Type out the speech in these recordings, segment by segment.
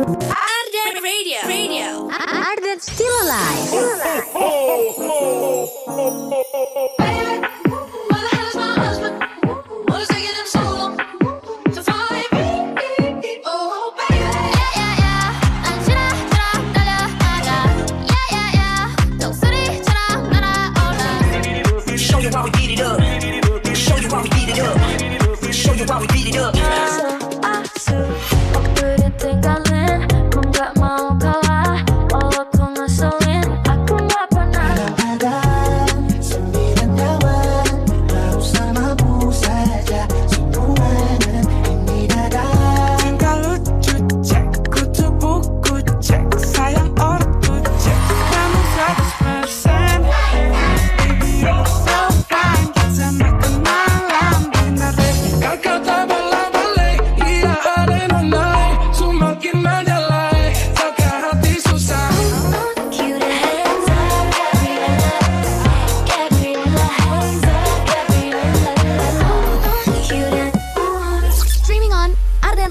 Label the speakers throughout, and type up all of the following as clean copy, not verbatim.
Speaker 1: Ardan Radio.
Speaker 2: Ardan still alive.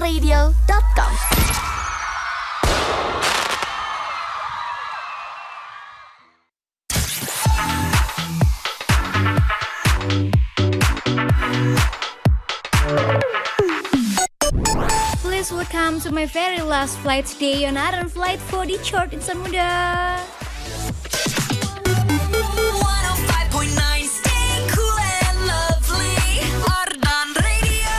Speaker 3: Radio.com.
Speaker 4: Please welcome to my very last flight today on Ardan Flight 40 Short Insan Muda.
Speaker 1: 105.9, stay cool and lovely. Ardan Radio.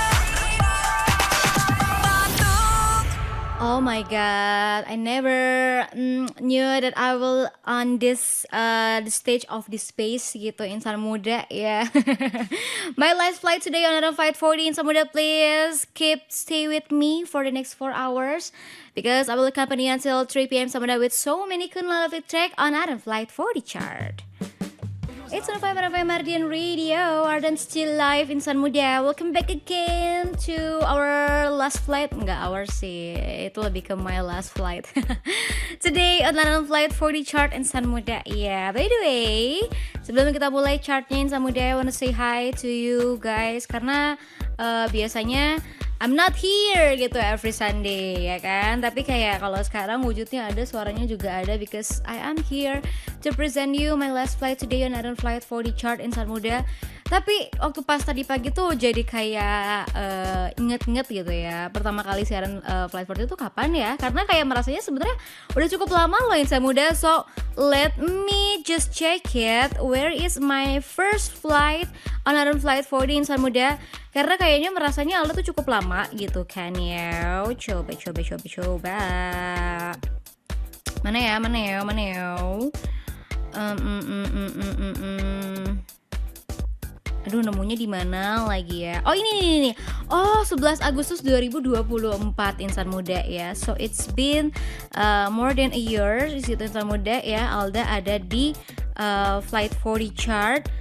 Speaker 4: Oh my god, I never knew that I will on this the stage of this space gitu Insan Muda ya. My last flight today on Ardan Flight 40 Insan Muda, please stay with me for the next 4 hours because I will accompany until 3 p.m. Insan Muda with so many cool lovely track on Ardan Flight 40 chart. It's on 5 Ardan Radio, Ardan still live Insan Muda. Welcome back again to our last flight. Enggak ours sih, itu lebih ke my last flight. Today on Ardan Flight 40 chart Insan Muda. Yeah, by the way, sebelum kita mulai chartnya Insan Muda, I wanna say hi to you guys karena biasanya I'm not here gitu every Sunday ya kan. Tapi kayak kalau sekarang wujudnya ada, suaranya juga ada because I am here to present you my last flight today on Ardan Flight 40 chart Insan Muda. Tapi waktu pas tadi pagi tuh jadi kayak inget-inget gitu ya. Pertama kali siaran Flight 40 itu kapan ya? Karena kayak merasanya sebenarnya udah cukup lama loh Insan Muda. So let me just check it. Where is my first flight on Ardan Flight 40 Insan Muda? Karena kayaknya merasanya Alda tuh cukup lama gitu kan ya. Coba. Mana ya? Aduh, nemunya di mana lagi ya? Oh, ini. Oh, 11 Agustus 2024 Insan Muda ya. So it's been more than a year di situ Insan Muda ya. Alda ada di Flight 40 chart.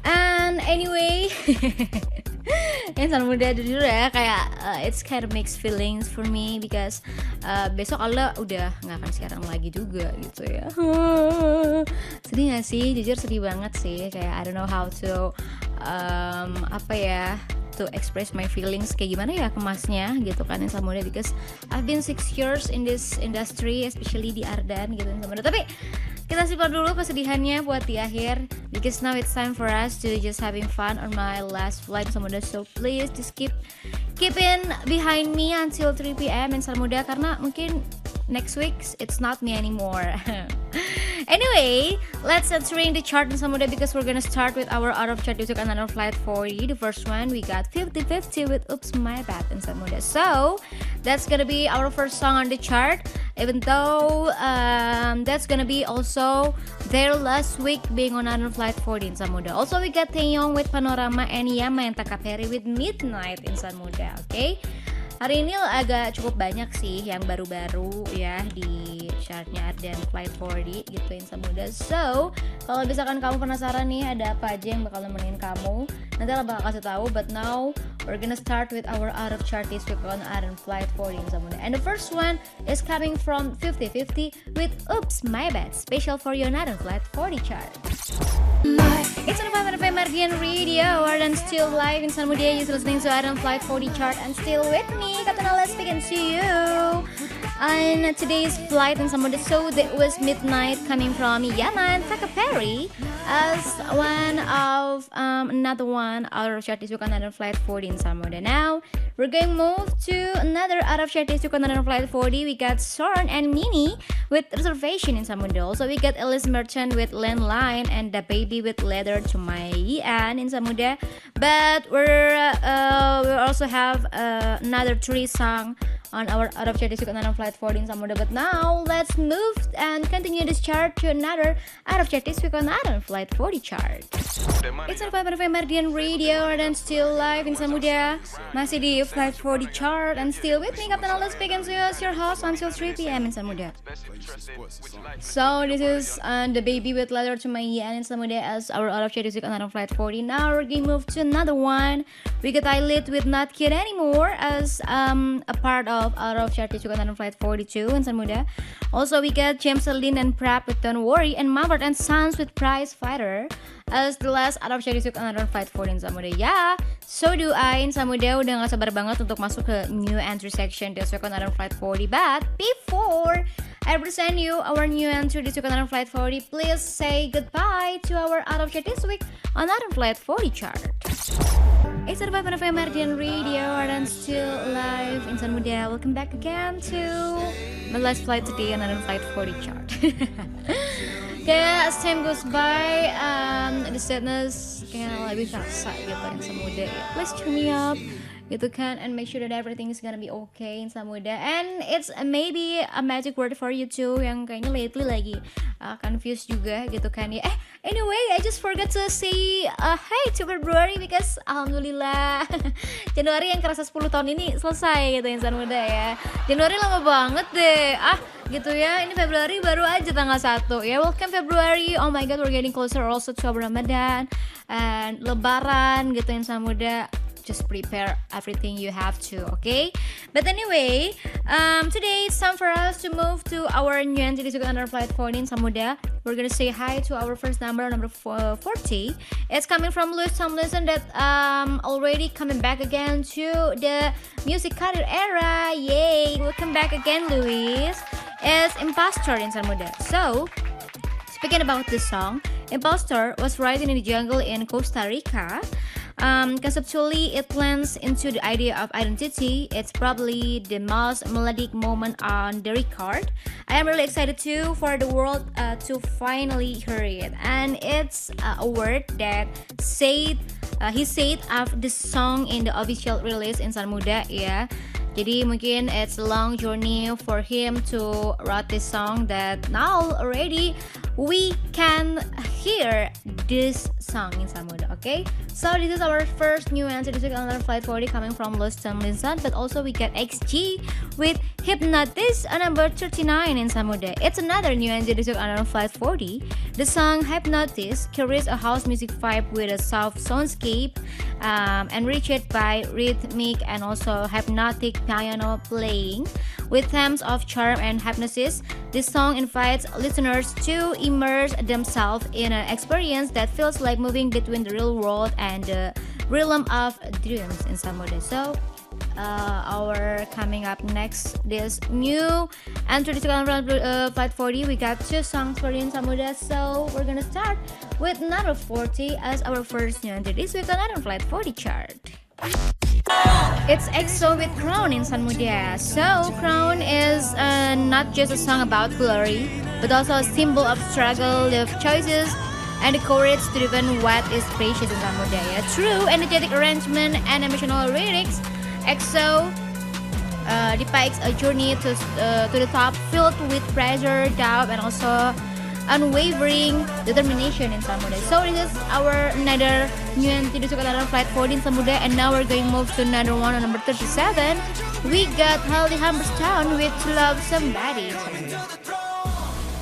Speaker 4: And anyway, Insan Muda dulu ya, kayak it's kind of mixed feelings for me because besok Alda udah nggak akan siaran lagi juga gitu ya. Sedih nggak sih? Jujur sedih banget sih. Kayak I don't know how to to express my feelings, kayak gimana ya kemasnya gitu kan Insan Muda, because I've been 6 years in this industry, especially di Ardan gitu Insan Muda. Tapi kita simpan dulu kesedihannya buat di akhir because now it's time for us to just having fun on my last flight Insan Muda. So please just keep in behind me until 3 p.m. Insan Muda, karena mungkin next week it's not me anymore. Anyway, let's entering the chart Insan Muda because we're gonna start with our out of chart music on Ardan Flight 40. The first one we got 50-50 with Oops My Bad Insan Muda. So that's gonna be our first song on the chart, even though that's gonna be also their last week being on Ardan Flight 40 Insan Muda. Also we got Taeyong with Panorama and Yama and Takaperi with Midnight Insan Muda. Okay, hari ini agak cukup banyak sih yang baru-baru ya di chartnya Ardan Flight 40 gitu Insan Muda. So kalau misalkan kamu penasaran nih ada apa aja yang bakal nemenin kamu, nanti aku bakal kasih tahu. But now we're gonna start with our out of chart this week on Ardan Flight 40 Insan Muda. And the first one is coming from 50-50 with Oops My Bad, special for your Ardan Flight 40 chart. It's on 5 Ardan Radio, Ardan still live Insan Muda. You're listening to Ardan Flight 40 chart and still with me, Katana. Let's begin to you. on today's flight in Samudra. So that was Midnight coming from Yana and Taka Perry as one of another one out of chart is another flight 40 in Samudra. Now we're going to move to another out of chart is another flight 40. We got Sorn and Nini with Reservation in Samudra. Also we got Ellis Merchant with Landline and The Baby with Leather to My Ian in Samudra. But we also have another 3 song on our out of chart is on flight 14 Samudra. But now let's move and continue this chart to another out of chart is on flight 40 chart. It's on 5 Mardian Radio dan still live in Samudra. Masih di flight 40 chart and still with me Captain Aldo speaking to us, your host until 3 p.m. in Samudra. So this is The Baby with Leather to My Ian in Samudra as our out of chart is on flight 40. Now we're going to move to another one. We got Eyelid with Not Kid Anymore as a part of out of chart is on flight 42 in Samudra. Also we got James Lin and Prap with Don't Worry and Mumford and Sons with Prize Fighter as the last out of chart is on flight 40 in Samudra. Yeah, so do I in Samudra. Udah gak sabar banget untuk masuk ke new entry section di on flight 40. But before I present you our new entry this week on flight 40, please say goodbye to our out of chart this week on flight 40 chart. It's a 5 FM Mardian Radio and still live in Samudra. Welcome back again to my last flight today on flight 40 chart. Kayak as time goes by, the sadness kayak lebih kerasa gitu in Samudra. Please cheer me up gitu kan, and make sure that everything is gonna be okay in Samudra. And it's maybe a magic word for you too yang kayaknya lately lagi confused juga gitu kan ya. Anyway, I just forgot to say hey to February because alhamdulillah Januari yang kerasa 10 tahun ini selesai gitu in Samudra ya. Januari lama banget deh gitu ya. Ini Februari baru aja tanggal 1 ya. Welcome February. Oh my god, we're getting closer also to Ramadan and Lebaran gitu in Samudra. Just prepare everything you have to, okay? But anyway, today it's time for us to move to our new entry under flight 14 Samudra. We're gonna say hi to our first number 40. It's coming from Louis Tomlinson that already coming back again to the music career era. Yay! Welcome back again, Louis. It's Impostor in Samudra. So, speaking about this song, Impostor was written in the jungle in Costa Rica. Conceptually, it blends into the idea of identity. It's probably the most melodic moment on the record. I am really excited too for the world to finally hear it. And it's a word that he said of the song in the official release in Samudra ya. Jadi mungkin it's a long journey for him to write this song that now already we can hear this song in Samudra, okay? So this is our first new answer this week on flight 40 coming from Louis Tomlinson, but also we get XG with Hypnotize on number 39 in Samudra. It's another new answer this week on flight 40. The song Hypnotize carries a house music vibe with a soft soundscape enriched by rhythmic and also hypnotic piano playing. With themes of charm and hypnosis, this song invites listeners to immerse themselves in an experience that feels like moving between the real world and the realm of dreams in Samudra. So, our coming up next, this new entry flight 40, we got 2 songs for you in Samudra. So, we're gonna start with number 40 as our first new entry this week on flight 40 chart. It's EXO with Crown in Samudra. So, Crown is not just a song about glory, but also a symbol of struggle, of choices, and the courage to defend what is precious in Samudra. A true energetic arrangement and emotional lyrics, EXO depicts a journey to the top filled with pressure, doubt, and also unwavering determination in Samudra. So this is our another new entry on flight 14 Samudra, and now we're going to move to another one on number 37. We got Holly Humberstone with To Love Somebody.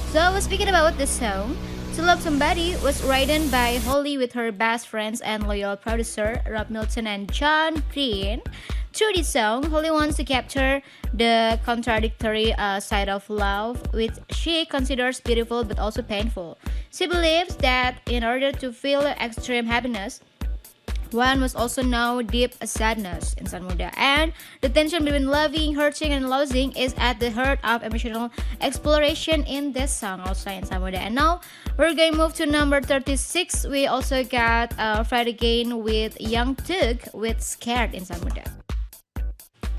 Speaker 4: So speaking about this song, To Love Somebody was written by Holly with her best friends and loyal producer Rob Milton and John Green. Through this song, Holly wants to capture the contradictory side of love, which she considers beautiful but also painful. She believes that in order to feel extreme happiness, One was also know deep sadness insan muda, and the tension between loving, hurting, and losing is at the heart of emotional exploration in this song also insan muda. And now we're going to move to number 36. We also got Fred again with Young Thug with Scared insan muda.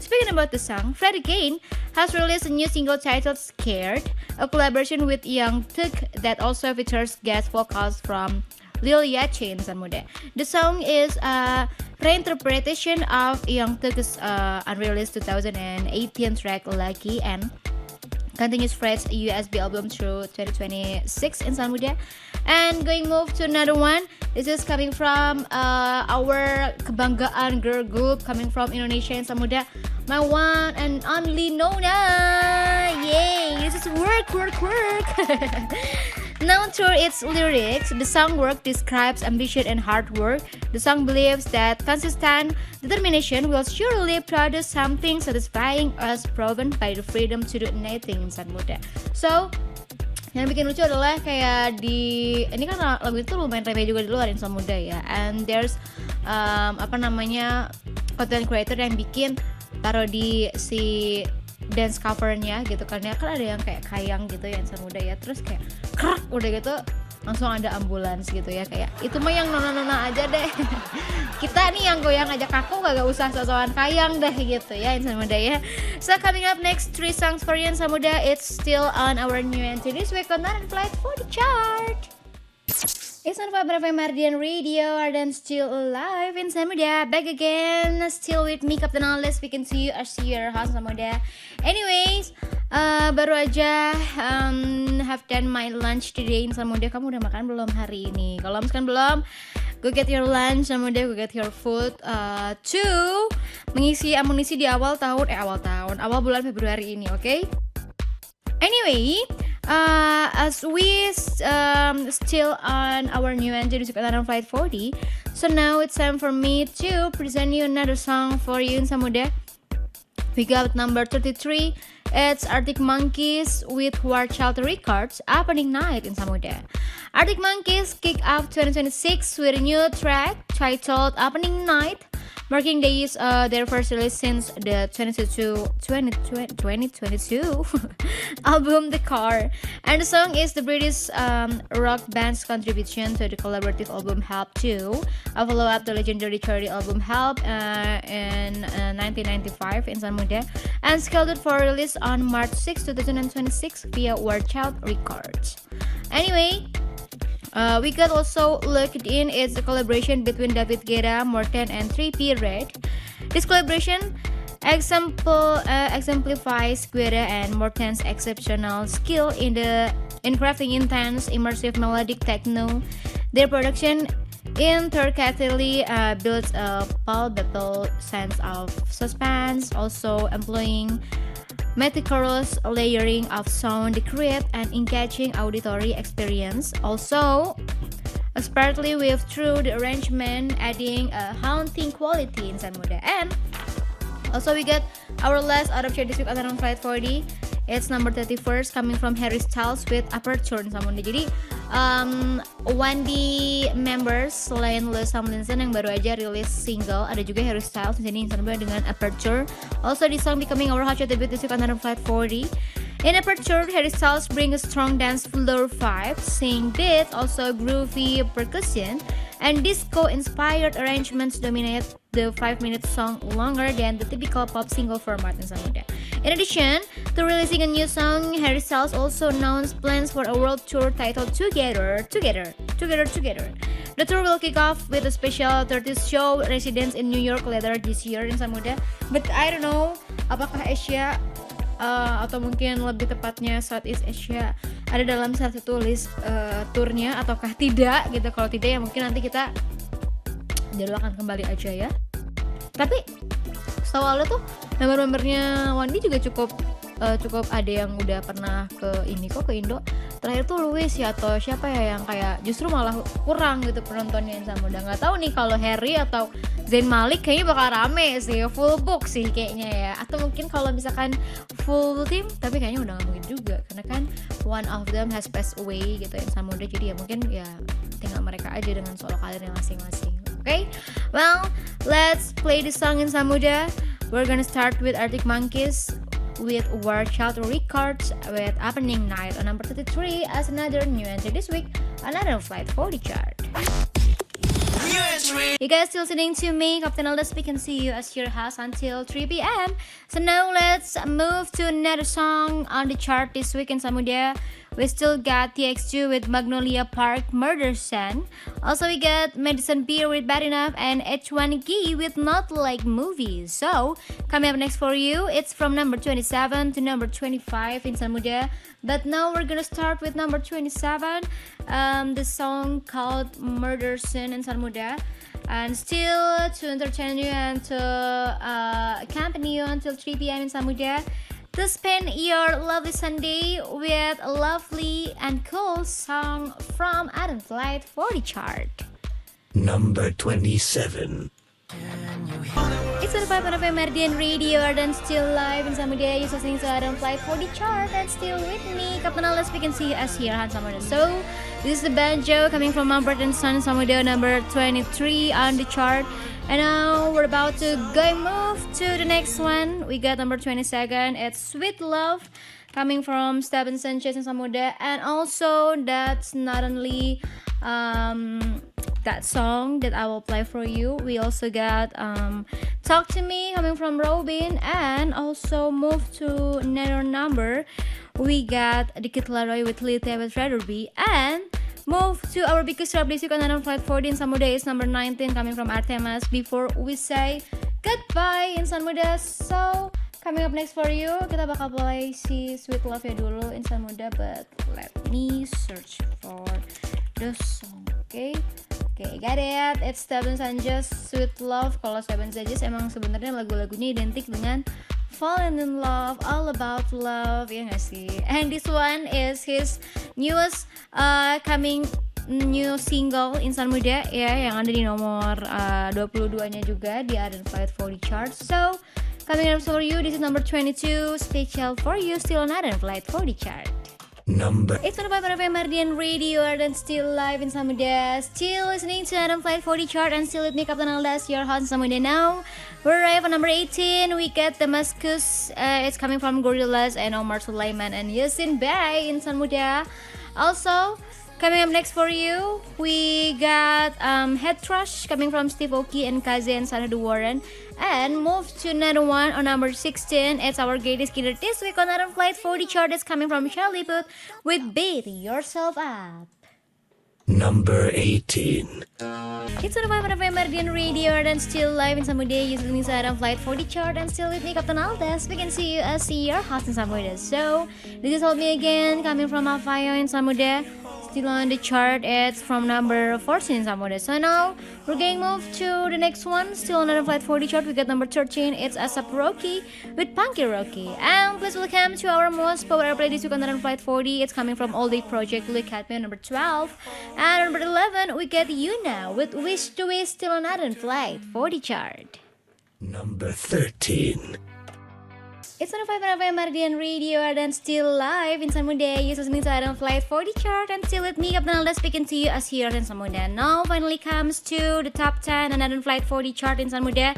Speaker 4: Speaking about the song, Fred again has released a new single titled Scared, a collaboration with Young Thug that also features guest vocals from Lil Yachty insan muda. The song is a reinterpretation of Young Thug's unreleased 2018 track Lucky and continues Fred's USB album through 2026 insan muda. And going move to another one. This is coming from our kebanggaan girl group coming from Indonesia insan muda. My one and only Nona. Yay! This is work. Known through its lyrics, the song work describes ambition and hard work. The song believes that consistent determination will surely produce something satisfying as proven by the freedom to do anything insan muda. So, yang bikin lucu adalah kayak ini kan lagu itu lumayan rame juga di luar insan muda ya. And there's content creator yang bikin parodi si dance covernya gitu kan ya, kan ada yang kayak kayang gitu ya insan muda ya, terus kayak krak udah gitu langsung ada ambulans gitu ya, kayak itu mah yang nona aja deh. Kita nih yang goyang aja kaku gak usah sosokan kayang deh gitu ya insan muda ya. So coming up next 3 songs for you insan muda. It's still on our new entry this week on Not Flight for the chart. It's on Faber FM Mardian Radio, Ardan still alive insan muda, back again, still with me Captain Alice, speaking to you as your host insan muda. Anyways, baru aja have done my lunch today insan muda. Kamu udah makan belum hari ini? Kalau misalkan belum, go get your lunch insan muda, go get your food to mengisi amunisi di awal bulan Februari ini, okay? Anyway, as we still on our new engine on Flight 40, so now it's time for me to present you another song for you insan muda. We got number 33. It's Arctic Monkeys with War Child Records, Opening Night insan muda. Arctic Monkeys kick off 2026 with a new track titled Opening Night, marking their first release since the 2022 album The Car. And the song is the British rock band's contribution to the collaborative album Help 2, a follow-up to the legendary charity album Help in 1995 insan muda, and scheduled for release on March 6, 2026 via War Child Records. Anyway, we got also looked in. It's a collaboration between David Guetta, Morten, and 3P Red. This collaboration exemplifies Guetta and Morten's exceptional skill in crafting intense, immersive melodic techno. Their production intricately builds a palpable sense of suspense, also employing meticulous layering of sound to create an engaging auditory experience. Also, expertly weaved through the arrangement, adding a haunting quality insan muda. And also we got our last out of share this week on Flight 40. It's number 31st coming from Harry Styles with Aperture insan muda. Jadi 1D members selain Lewis Tomlinson yang baru aja rilis single, ada juga Harry Styles di sini insan muda dengan Aperture. Also the song becoming our hot debut this week on Flight 40. In Aperture, Harry Styles brings a strong dance floor vibe, sing beat, also groovy percussion, and disco-inspired arrangements dominate the 5-minute song longer than the typical pop single format insan muda. In addition to releasing a new song, Harry Styles also announced plans for a world tour titled Together. The tour will kick off with a special 30th show residence in New York later this year insan muda. But I don't know, apakah Asia atau mungkin lebih tepatnya Southeast Asia ada dalam salah satu list turnya ataukah tidak gitu. Kalau tidak ya mungkin nanti kita jadwalkan kembali aja ya. Tapi setahu tuh member-membernya Wandi juga cukup ada yang udah pernah ke Indo. Terakhir tuh Louis ya atau siapa ya yang kayak justru malah kurang gitu penontonnya insan muda. Nggak tahu nih kalau Harry atau Zayn Malik kayaknya bakal rame sih, full book sih kayaknya ya. Atau mungkin kalau misalkan full team, tapi kayaknya udah nggak mungkin juga karena kan one of them has passed away gitu insan muda. Jadi ya mungkin ya tinggal mereka aja dengan solo karirnya masing-masing. Okay, well, let's play the song in Samuda. We're gonna start with Arctic Monkeys with War Child Records with Opening Night on number 33 as another new entry this week, another Flight 40 chart. You guys still listening to me, Captain Alda speaking to you as your host until 3 p.m. So now let's move to another song on the chart this week in Samudia. We still got TX2 with Magnolia Park Murder Scene. Also we got Madison Beer with Bad Enough and H1G with Not Like Movies. So coming up next for you, it's from number 27 to number 25 in Samudia. But now we're gonna start with number 27, the song called Murder Scene in Samudia. And still to entertain you and to accompany you until 3 p.m. in Samudia, to spend your lovely Sunday with a lovely and cool song from Adam Flight 40 chart.
Speaker 3: Number 27.
Speaker 4: It's on 5 FM Meridian Radio and still live in Samudia. You're listening to Adam Flight 40 chart and still with me, Captain Alex. We can see us here on Samudia. So this is the banjo coming from Albert and Son Samudia, number 23 on the chart. And now we're about to go move to the next one. We got number 22nd. It's Sweet Love coming from Stephen Sanchez in Samuda. And also that's not only that song that I will play for you. We also got Talk to Me coming from Robin. And also move to another number. We got Dikit Laroy with Lita with Redderby. And move to our biggest rap this week on Flight 40 in Samuda is number 19 coming from Artemas. Before we say goodbye in Samuda. So coming up next for you, kita bakal play si Sweet Love ya dulu in Samuda. But let me search for the song. Okay, got it. It's Stephen Sanchez, Sweet Love. Kalau Stephen Sanchez emang sebenarnya lagu-lagunya identik dengan Falling in Love, All About Love, ya nggak sih? And this one is his newest coming new single Insan Muda ya, yang ada di nomor 22-nya juga di Adam Flight 40 chart. So coming up for you, this is number 22, special for you, still on Adam Flight 40 chart. It's on 5 FM Meridian Radio and still live in Samuda. Still listening to Adam Flight 40 chart and still with me, Captain Aldas, your host in Samuda. Now we're arrived on number 18. We get Damascus. It's coming from Gorillaz and Omar Sulaiman and Yasin Bey in Samuda. Also coming up next for you, we got Head Thrush coming from Steve Aoki and Kaze and Sanadu Warren. And move to another one on number 16. It's our greatest killer this week on Adam Flight 40 chart. It's coming from Charlie Puth with Beat Yourself Up.
Speaker 3: Number 18.
Speaker 4: It's on the 5 FM Meridian Radio and still live in Samuda. You're listening to Adam Flight 40 chart and still with me, Captain Aldas. We can see you as your host in Samuda. So this is Hold Me Again coming from Alfayo in Samuda. Still on the chart, it's from number 14 in Samuda. So now we're going to move to the next one. Still on Adam Flight 40 chart, we got number 13. It's ASAP Rocky with Punky Rocky. And please welcome to our most popular play this week on Adam Flight 40. It's coming from All Day Project. Look at me on number 12. And number 11, we get Yuna with Wish to Wish, still on Adam Flight 40 chart.
Speaker 3: Number 13.
Speaker 4: It's on 5 FM Meridian Radio and still live in Samuda. You're listening to Adam Flight 40 chart and still with me, Captain Alda, speaking to you as here in Samuda. Now finally comes to the top 10 on Adam Flight 40 chart in Samuda.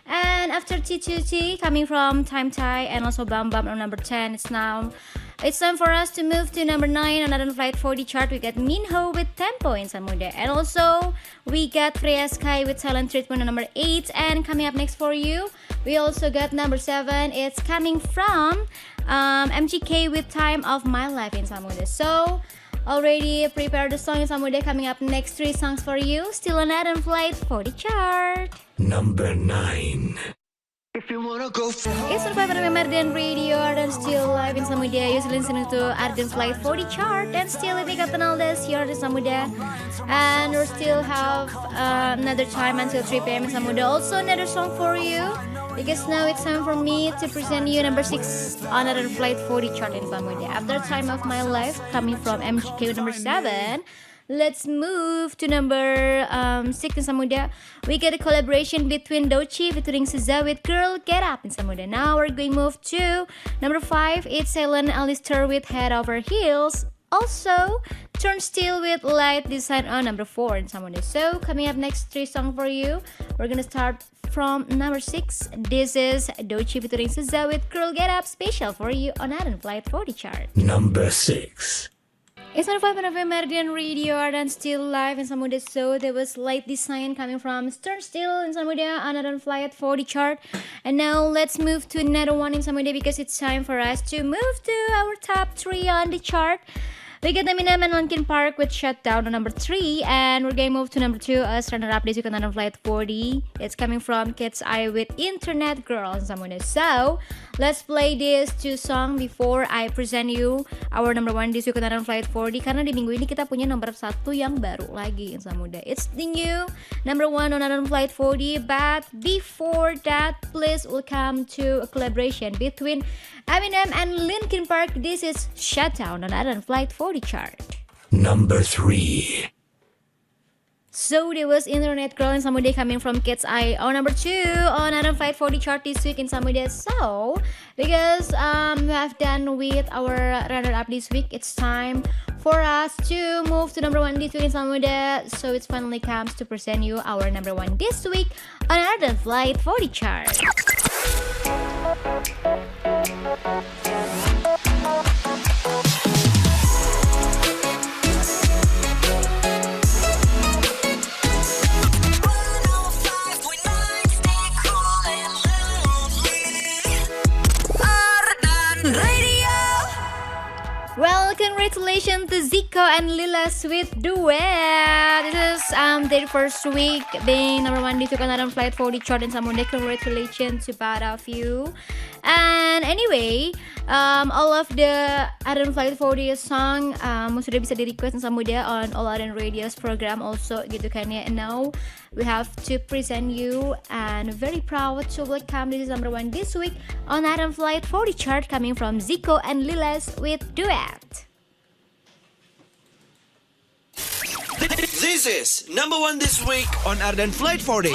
Speaker 4: And after T2T coming from Time Tie and also Bam Bam on number 10, it's time for us to move to number 9 on Adam Flight 40 chart. We got Minho with Tempo in Samuda. And also we got Freya Sky with Silent Treatment on number 8. And coming up next for you, we also got number 7. It's coming from MGK with Time of My Life in Samuda. So already prepare the song in Samuda. Coming up next 3 songs for you. Still on Adam Flight 40 chart.
Speaker 3: Number 9.
Speaker 5: If you wanna go for
Speaker 4: It's on 5 FM Meridian Radio and still live in Samuda. You're listening to Arden Flight 40 chart and still with me, Captain Aldas, here in Samuda. And we still have another time until 3 p.m. in Samuda. Also another song for you because now it's time for me to present you number 6 on Arden Flight 40 chart in Samuda. After Time of My Life coming from MGK with number 7. Let's move to number 6 in Samuda. We get a collaboration between Doechii featuring SZA with Girl Get Up in Samuda. Now we're going to move to number 5. It's Helen Alistair with Head Over Heels. Also, Turnstile with Light Design on number 4 in Samude. So coming up next 3 songs for you. We're gonna start from number 6. This is Doechii featuring SZA with Girl Get Up, special for you on Ardan Flight 40 chart.
Speaker 3: Number 6.
Speaker 4: It's on 5 of Meridian Radio, Ardan still live in Samude. So there was Light Design coming from Turnstile in Samude on Ardan Flight 40 chart. And now let's move to another one in Samude because it's time for us to move to our top 3 on the chart. We got Eminem and Linkin Park with Shutdown on number 3, and we're gonna move to number 2 as runner-up this week on Ardan Flight 40. It's coming from Cat's Eye with Internet Girl in Samude. So let's play these 2 songs before I present you our number 1 this week on Ardan Flight 40. Karena di minggu ini kita punya nomor 1 yang baru lagi in Samude. It's the new number 1 on Ardan Flight 40. But before that, please welcome to a collaboration between Eminem and Linkin Park. This is Shutdown on Ardan Flight 40 chart.
Speaker 3: Number 3.
Speaker 4: So there was Internet Girl in Samude coming from Cat's Eye on number 2 on Ardan Flight 40 chart this week in Samude. So because we have done with our runner-up this week, it's time for us to move to number 1 this week in Samude. So it finally comes to present you our number 1 this week on Ardan Flight 40 chart. Well, congratulations to Zico and Lila Sweet Duet. This is their first week being number 1 this week on Ardan Flight 40 chart in Samude. Congratulations to both of you. And anyway, all of the Ardan Flight 40 song sudah bisa di request in Samude on all Ardan Radio's program also gitu kan ya. And now we have to present you and very proud to welcome this is number 1 this week on Ardan Flight 40 chart coming from Zico and Lilas with Duet.
Speaker 6: This is number 1 this week on Ardan Flight 40.